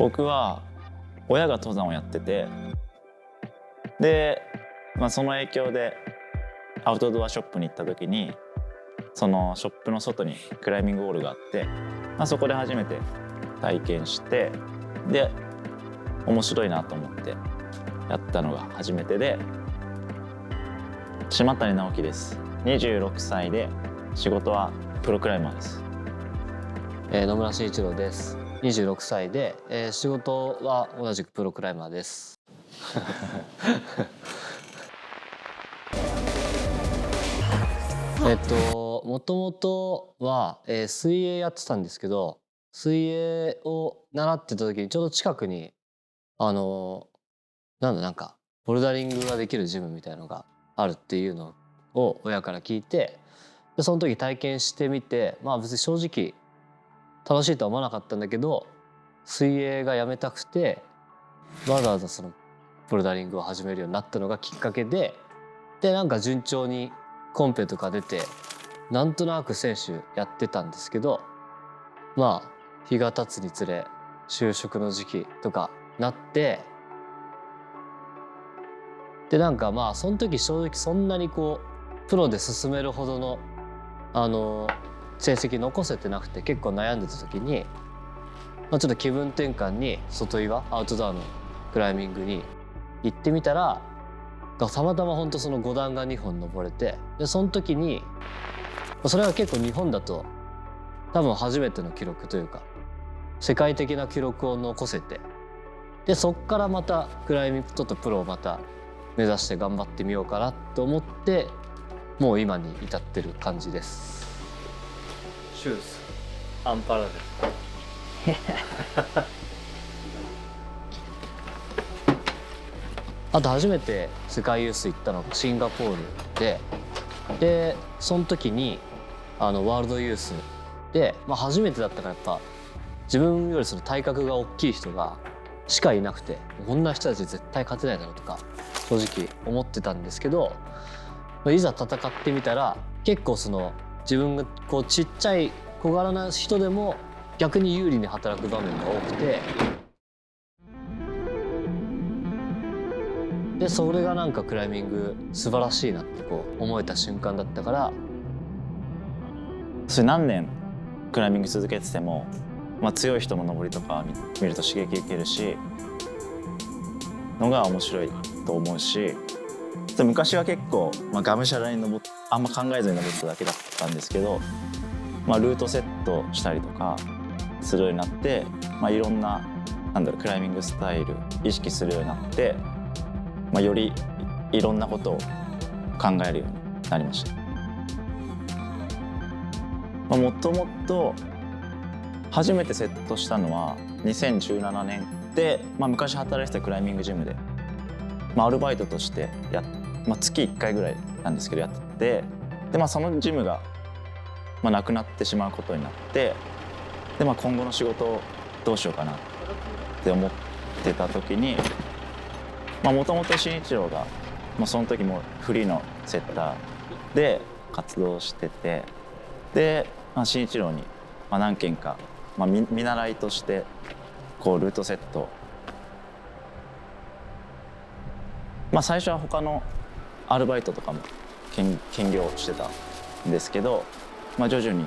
僕は親が登山をやってて、で、その影響でアウトドアショップに行った時に、そのショップの外にクライミングウォールがあって、そこで初めて体験して、で面白いなと思ってやったのが初めてで、島谷直樹です。26歳で仕事はプロクライマーです。野村真一郎です。26歳で、仕事は同じくプロクライマーです。もともとは、水泳やってたんですけど、水泳を習ってた時にちょうど近くになんかボルダリングができるジムみたいのがあるっていうのを親から聞いて、でその時体験してみて、別に正直楽しいとは思わなかったんだけど、水泳がやめたくてわざわざそのボルダリングを始めるようになったのがきっかけで、なんか順調にコンペとか出てなんとなく選手やってたんですけど、日が経つにつれ就職の時期とかなって、でなんかその時正直そんなにプロで進めるほどの成績残せてなくて結構悩んでた時に、ちょっと気分転換に外岩アウトドアのクライミングに行ってみたら、たまたま本当その5段が2本登れて、でその時にそれは結構日本だと多分初めての記録というか世界的な記録を残せて、でそっからまたクライミングちょっとプロをまた目指して頑張ってみようかなと思って、もう今に至ってる感じです。シューズアンパラです。あと初めて世界ユース行ったのがシンガポールでその時にワールドユースで、初めてだったからやっぱ自分よりその体格が大きい人がしかいなくて、こんな人たち絶対勝てないだろうとか正直思ってたんですけど、いざ戦ってみたら結構その自分がちっちゃい小柄な人でも逆に有利に働く場面が多くて、でそれがなんかクライミング素晴らしいなって思えた瞬間だったから。それ何年クライミング続けてても、強い人の登りとか見ると刺激受けるしのが面白いと思うし、昔は結構、がむしゃらにあんま考えずに登っただけだったんですけど、ルートセットしたりとかするようになって、いろんなクライミングスタイル意識するようになって、よりいろんなことを考えるようになりました。もともと初めてセットしたのは2017年で、昔働いてたクライミングジムで、アルバイトとして月1回ぐらいなんですけどやってて、で、そのジムが、なくなってしまうことになって、で、今後の仕事をどうしようかなって思ってた時に、もともと真一郎がその時もフリーのセッターで活動してて、で、真一郎に何件か、見習いとしてルートセット、最初は他のアルバイトとかも兼業してたんですけど、徐々に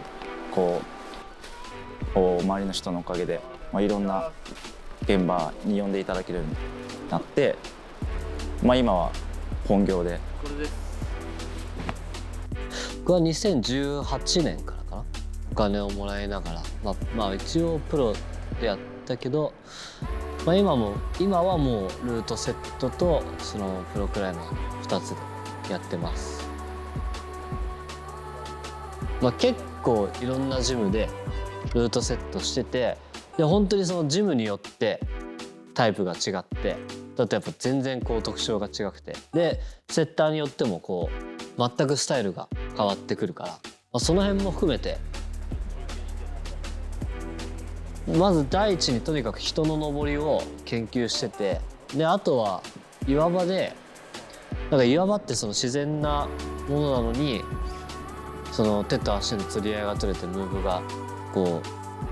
周りの人のおかげで、いろんな現場に呼んでいただけるようになって、今は本業で。僕は2018年からかな、お金をもらいながら、一応プロでやったけど、今はもうルートセットとそのプロクライマー2つやってます。結構いろんなジムでルートセットしてて、で本当にそのジムによってタイプが違って、だとやっぱ全然特徴が違くて、でセッターによっても全くスタイルが変わってくるから、その辺も含めてまず第一にとにかく人の登りを研究してて、であとは岩場で、岩場ってその自然なものなのに、その手と足の釣り合いが取れてムーブが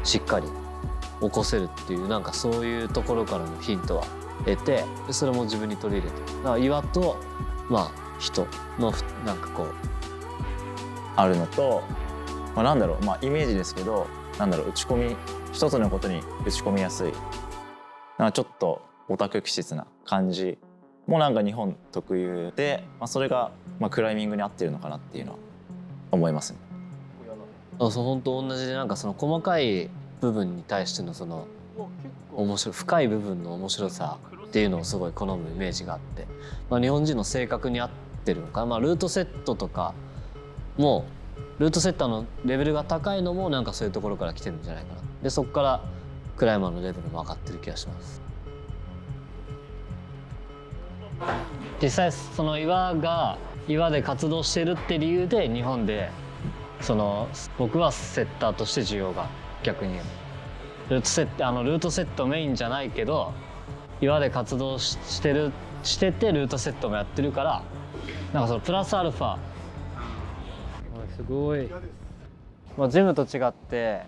しっかり起こせるっていうなんかそういうところからのヒントは得て、でそれも自分に取り入れて、だから岩とまあ人のなんかこうあるのと、なんだろう、イメージですけど、なんだろう、打ち込み一つのことに打ち込みやすい、なんかちょっとオタク気質な感じもなんか日本特有で、それがクライミングに合ってるのかなっていうのは思いますね。そう本当同じで、なんかその細かい部分に対してのその深い部分の面白さっていうのをすごい好むイメージがあって、日本人の性格に合ってるのかな。ルートセットとかもルートセッターのレベルが高いのもなんかそういうところから来てるんじゃないかな。でそこからクライマーのレベルも上がってる気がします。実際その岩で活動してるって理由で日本で僕はセッターとして需要が逆にルートセットメインじゃないけど岩で活動しててルートセットもやってるから、なんかそのプラスアルファすごい、ジムと違って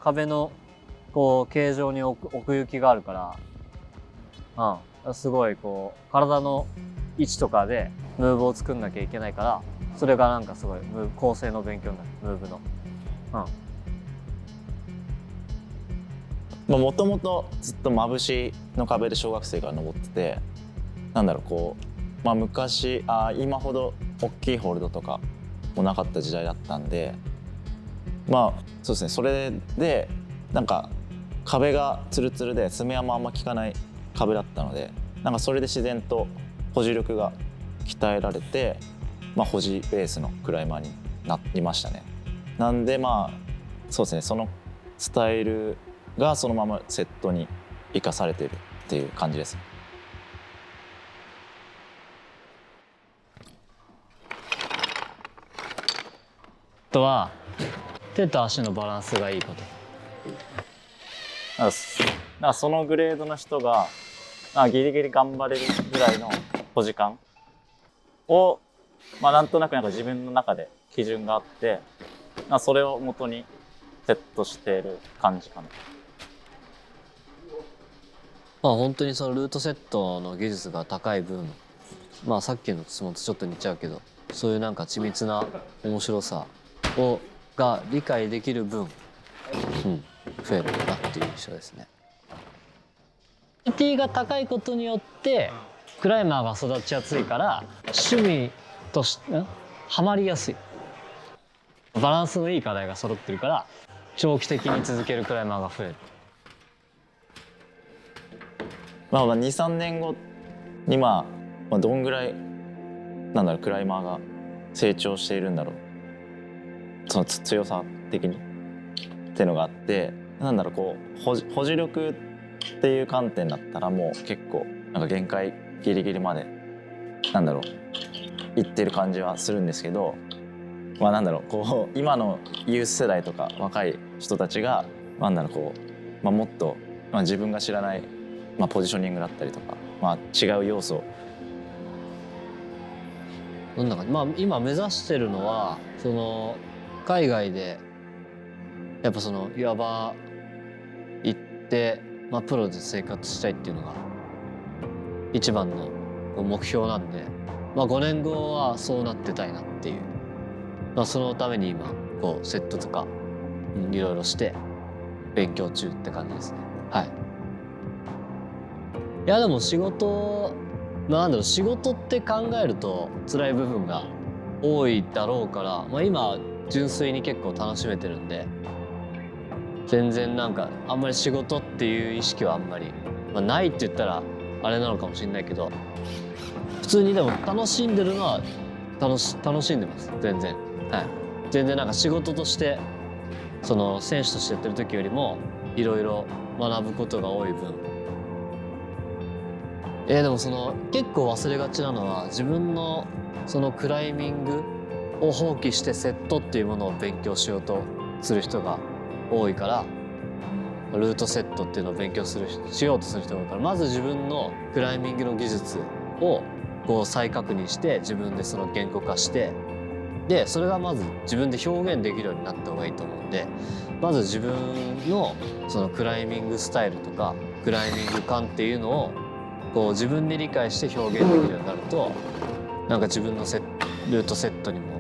壁のこう形状に奥行きがあるから、すごいこう体の位置とかでムーブを作んなきゃいけないから、それがなんかすごい構成の勉強になる、ムーブの。もともとずっとまぶしの壁で小学生から登ってて、なんだろうこう、昔今ほど大きいホールドとかもなかった時代だったんで、そうですね、それでなんか壁がツルツルで爪もあんま効かない壁だったので、なんかそれで自然と保持力が鍛えられて、保持ベースのクライマーになりましたね。なんでそうですね、そのスタイルがそのままセットに生かされているっていう感じです。あとは手と足のバランスがいいこと。なんかそのグレードの人がギリギリ頑張れるぐらいの保持感を、なんとなく自分の中で基準があって、それを元にセットしている感じかな。本当にそのルートセットの技術が高い分、さっきの質問とちょっと似ちゃうけど、そういうなんか緻密な面白さが理解できる分、増えるかなっていう印象ですね。クオリティが高いことによってクライマーが育ちやすいから、趣味としてハマりやすい、バランスのいい課題が揃ってるから長期的に続けるクライマーが増える。23年後にどんぐらいクライマーが成長しているんだろう、その強さ的にっていうのがあって、こう保持力っていう観点だったらもう結構限界ギリギリまでいってる感じはするんですけど、こう今のユース世代とか若い人たちがこう、もっと、自分が知らない、ポジショニングだったりとか、違う要素、今目指してるのはその海外でやっぱその岩場行って、プロで生活したいっていうのが一番の目標なんで、5年後はそうなってたいなっていう、そのために今こうセットとかいろいろして勉強中って感じですね。いやでも仕事って考えると辛い部分が多いだろうから、今純粋に結構楽しめてるんで、全然あんまり仕事っていう意識はあんまり、ないって言ったらあれなのかもしれないけど、普通にでも楽しんでるのは楽しんでます全然。全然仕事としてその選手としてやってる時よりもいろいろ学ぶことが多い分、でも結構忘れがちなのは、自分のそのクライミングを放棄してセットっていうものを勉強しようとする人が多いから、ルートセットっていうのを勉強しようとする人が多いから、まず自分のクライミングの技術をこう再確認して、自分でその言語化して、でそれがまず自分で表現できるようになった方がいいと思うんで、まず自分のそのクライミングスタイルとかクライミング感っていうのをこう自分で理解して表現できるようになると、なんか自分のルートセットにも